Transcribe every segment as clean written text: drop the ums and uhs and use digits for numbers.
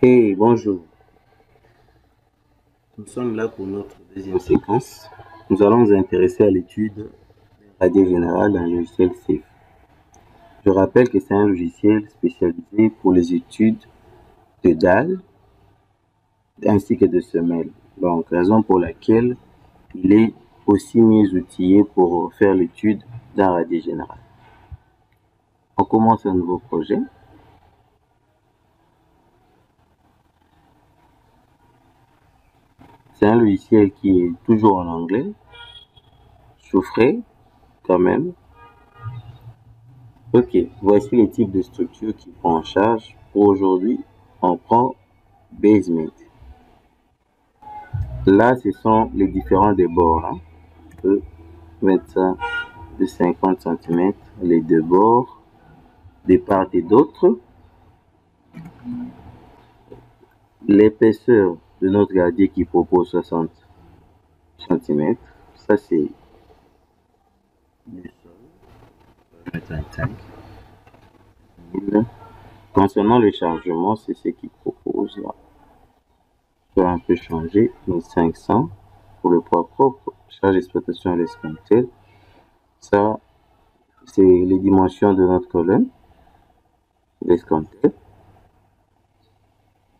Hey, bonjour. Nous sommes là pour notre deuxième séquence. Nous allons nous intéresser à l'étude des radios générales d'un logiciel SAFE. Je rappelle que c'est un logiciel spécialisé pour les études de dalles ainsi que de semelles. Donc, raison pour laquelle il est aussi mieux outillé pour faire l'étude d'un radio général. On commence un nouveau projet. C'est un logiciel qui est toujours en anglais. Souffrez quand même. Ok, voici les types de structures qui prend en charge. Pour aujourd'hui, on prend Basemate. Là, ce sont les différents débords. On peut mettre ça de 50 cm, les deux bords, de part et d'autre. L'épaisseur de notre gradient qui propose 60 cm. Ça, c'est du sol. On va mettre un 5. Concernant le chargement, c'est ce qu'il propose là. On peut un peu changer, 1500 pour le poids propre, charge d'exploitation à l'escompté. Ça, c'est les dimensions de notre colonne l'escompté.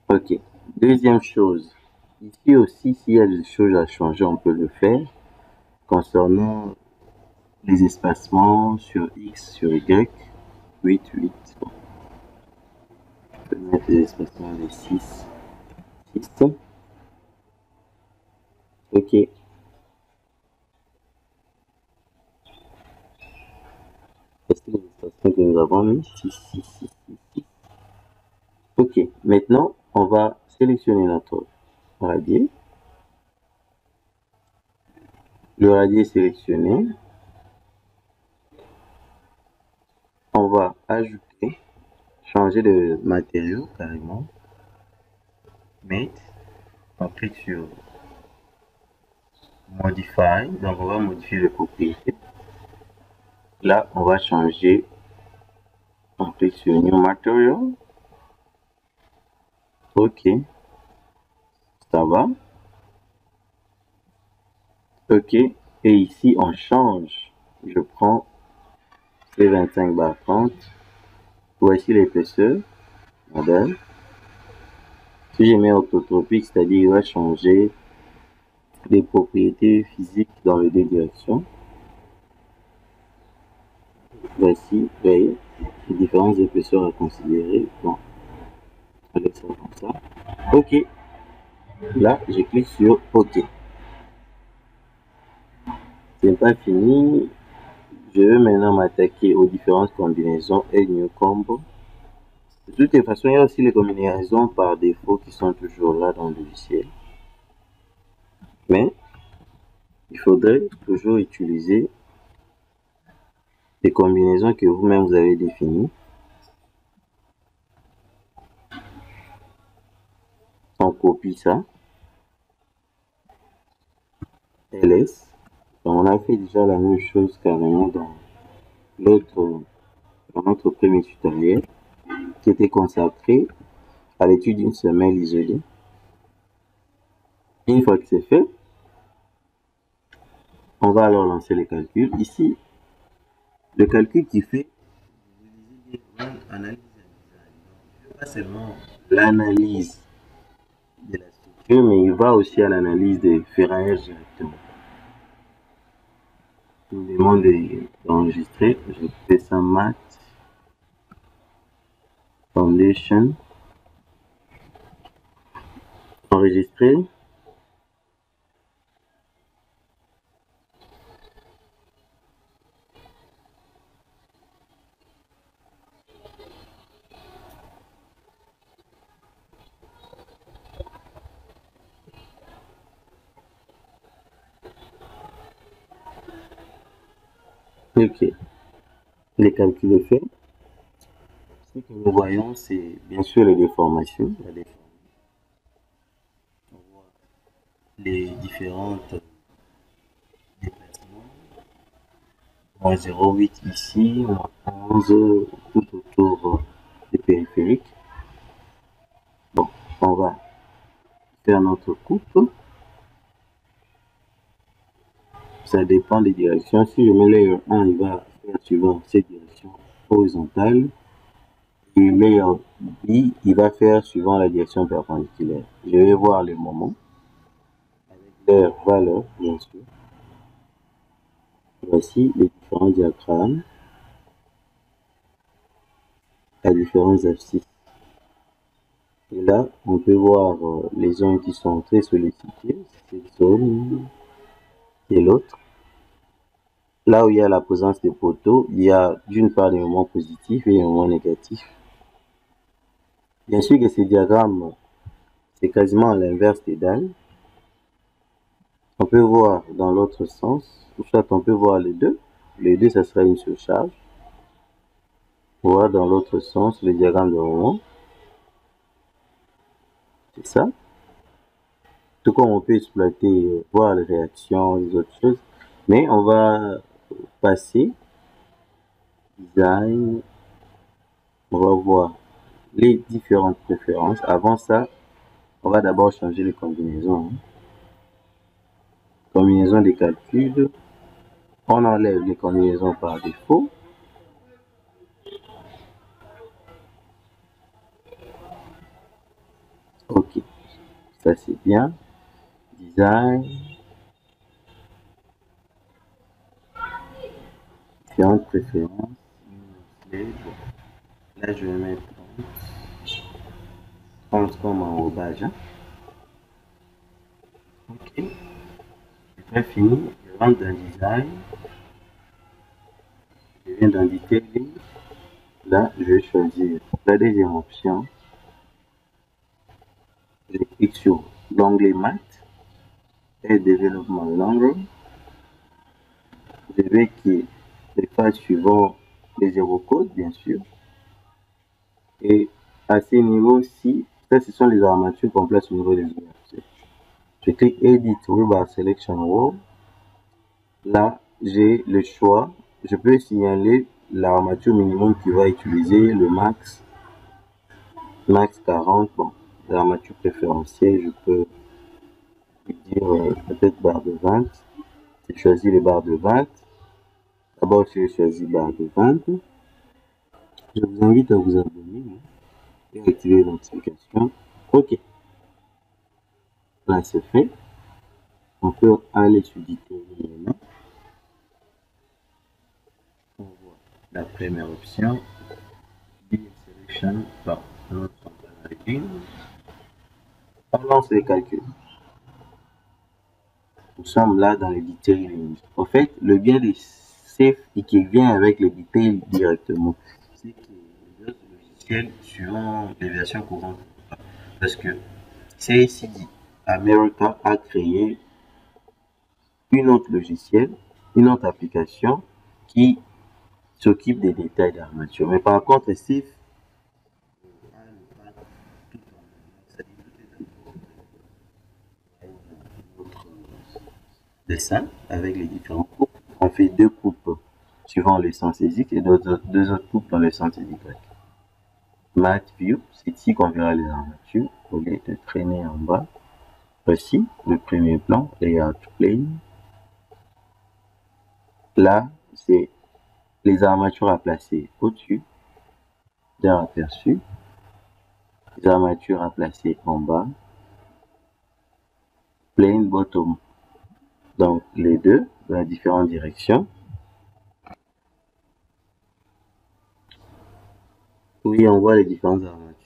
Ok. Deuxième chose, ici aussi, s'il y a des choses à changer, on peut le faire. Concernant les espacements sur X, sur Y, 8, 8. Bon. On peut mettre les espacements de 6, 6. Ok. Est-ce que les espaces que nous avons mis 6, 6, 6, 6, 6. Ok, maintenant, on va sélectionner notre radier. Le radier est sélectionné. On va ajouter, changer de matériau carrément. Mate. On clique sur Modify. Donc, on va modifier les propriétés. Là, on va changer. On clique sur New Material. Ok. Ça va. Ok. Et ici, on change. Je prends C25/30. Voici l'épaisseur. Modèle. Si je mets orthotropique, c'est-à-dire il va changer les propriétés physiques dans les deux directions. Voici, voyez, les différentes épaisseurs à considérer. Bon, on laisse ça comme ça. Ok. Là, je clique sur OK. C'est pas fini. Je vais maintenant m'attaquer aux différentes combinaisons et New Combo. De toutes les façons, il y a aussi les combinaisons par défaut qui sont toujours là dans le logiciel. Mais il faudrait toujours utiliser les combinaisons que vous-même vous avez définies. On copie ça. LS. On a fait déjà la même chose carrément dans notre premier tutoriel qui était consacré à l'étude d'une semelle isolée. Une fois que c'est fait, on va alors lancer les calculs. Ici, le calcul qui fait analyse pas seulement l'analyse de la structure, mais il va aussi à l'analyse des ferrailles directement. Il me demande d'enregistrer. Je fais ça Math Foundation. Enregistrer. Ok. Les calculs est fait. Ce que nous voyons, c'est bien sûr les déformations. On voit les différentes déplacements. Moins 0,8 ici, moins 11 tout autour des périphériques. Bon, on va faire notre coupe. Ça dépend des directions. Si je mets layer 1, il va faire suivant cette direction horizontale. Et layer B, il va faire suivant la direction perpendiculaire. Je vais voir les moments avec leur valeur, bien sûr. Voici les différents diagrammes à différents abscisses. Et là, on peut voir les zones qui sont très sollicitées, cette zone et l'autre. Là où il y a la présence des poteaux, il y a d'une part des moments positifs et des moments négatifs. Bien sûr que ces diagrammes, c'est quasiment à l'inverse des dalles. On peut voir dans l'autre sens, ou soit on peut voir les deux. Les deux, ça sera une surcharge. Voir dans l'autre sens le diagramme de moment. C'est ça. Tout comme on peut exploiter, voir les réactions, les autres choses. Mais on va passer, design, on va voir les différentes préférences. Avant ça, on va d'abord changer les combinaisons. Combinaison des calculs. On enlève les combinaisons par défaut. Ok, ça c'est bien. Design. Différentes préférences. Là, je vais mettre 30 comme enrobage. Ok. C'est pas fini. Je rentre dans design. Je viens dans detailing. Là, je vais choisir la deuxième option. Je clique sur l'onglet Math et développement long. Je vais que les pages suivant les codes, bien sûr. Et à ces niveaux-ci, ça, ce sont les armatures qu'on place au niveau des ouvertures. Je clique Edit Rebar Selection Row. Là, j'ai le choix. Je peux signaler l'armature minimum qui va utiliser le max 40. Bon, l'armature préférentielle, je peux dire peut-être barre de 20. Je choisis les barres de 20. D'abord, je choisis barre de 20. Je vous invite à vous abonner et activer les notifications. Ok. Là, c'est fait. On peut aller sur Detailing maintenant. On voit la première option. Selection. Bon, on lance les calculs. Nous sommes là dans les detailing. En fait, le bien des safe et qui vient avec les details directement, c'est que les autres logiciels suivant les versions courantes. Parce que CACD America a créé une autre logiciel, une autre application qui s'occupe des détails d'armature. Mais par contre, SIF dessin avec les différents coupes. On fait deux coupes suivant le sens X et deux autres coupes dans le sens Y. Math View, c'est ici qu'on verra les armatures au lieu de traîner en bas. Voici le premier plan, Layout Plane. Là, c'est les armatures à placer au-dessus d'un aperçu, les armatures à placer en bas, Plane Bottom. Donc les deux dans différentes directions. Oui, on voit les différentes armatures.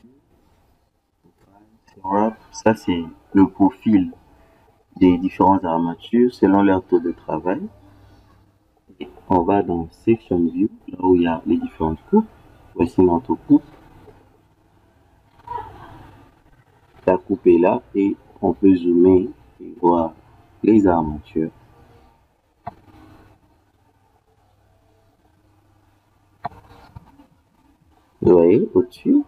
Ça, c'est le profil des différentes armatures selon leur taux de travail. Et on va dans Section View, là où il y a les différentes coupes. Voici notre coupe. La coupe est là et on peut zoomer et voir les armatures. Vous voyez, au-dessus,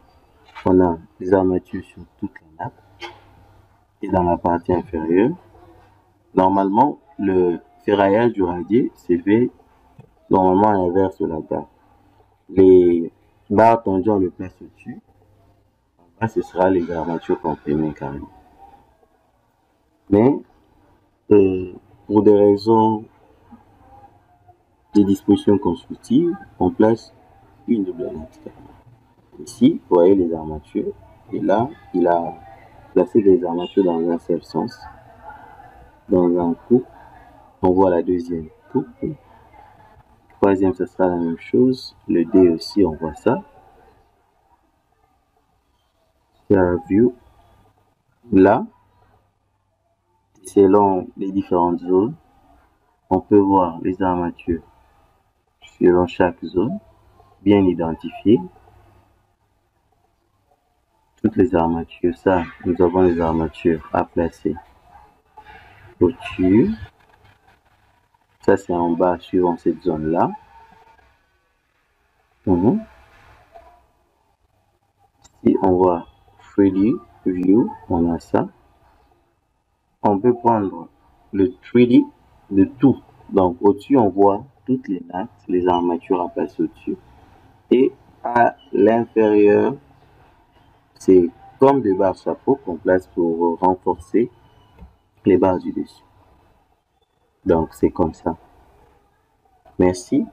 on a les armatures sur toute la nappe et dans la partie inférieure. Normalement, le ferraillage du radier c'est fait normalement à l'inverse de la barre. Les barres tendues, on le place au-dessus. Là, ce sera les armatures comprimées carrément. Mais pour des raisons de dispositions constructives, on place une double natte. Ici, vous voyez les armatures. Et là, il a placé les armatures dans un seul sens. Dans un coup, on voit la deuxième coupe. Troisième, ce sera la même chose. Le D aussi, on voit ça. View. Là, selon les différentes zones, on peut voir les armatures selon chaque zone, bien identifiées. Toutes les armatures, ça, nous avons les armatures à placer au-dessus. Ça, c'est en bas suivant cette zone-là. Si on voit 3D View, on a ça. On peut prendre le 3D de tout. Donc, au-dessus, on voit toutes les nattes, les armatures à placer au-dessus. Et à l'inférieur, c'est comme des barres chapeau qu'on place pour renforcer les barres du dessus. Donc, c'est comme ça. Merci.